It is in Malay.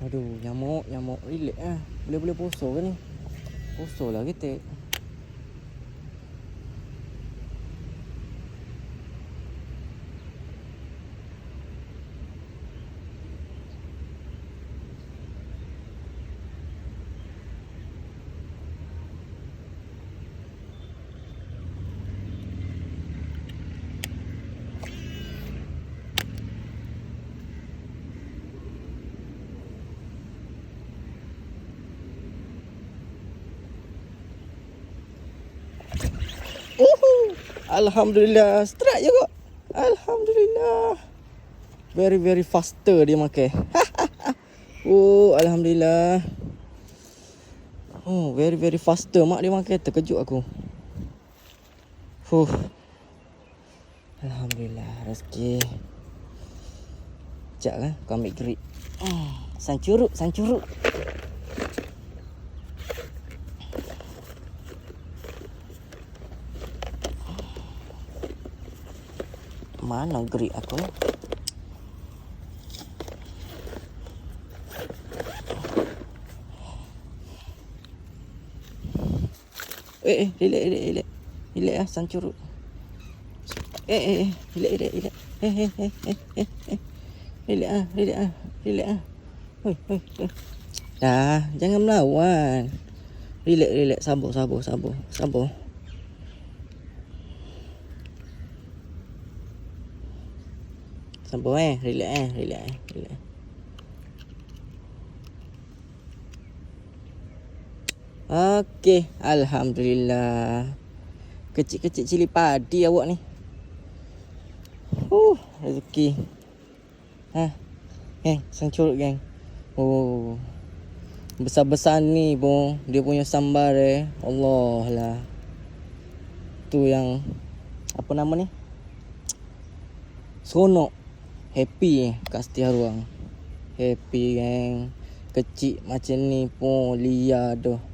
Aduh, nyamuk. Relax lah. Boleh poso ke ni? Poso lah kita. Alhamdulillah, strike je kok. Alhamdulillah. Very faster dia makan. Oh, alhamdulillah. Oh, very faster mak dia makan. Terkejut aku. Alhamdulillah rezeki. Sekejap lah kau ambil grip. Sancuruk. Mana grip aku ni? Relax. Relax lah sancuruk. Relax. Relax lah. Hoi. Dah, jangan melawan. Relax. Sabar. Sabar relax. Okey, alhamdulillah. Kecil-kecil cili padi awak ni. Rezeki. Sancurut geng. Besar-besar ni pun dia punya sambar Allah lah. Tu yang apa nama ni? Seronok. Happy kat Setia Ruang. Happy geng. Kecil macam ni pun liar dah.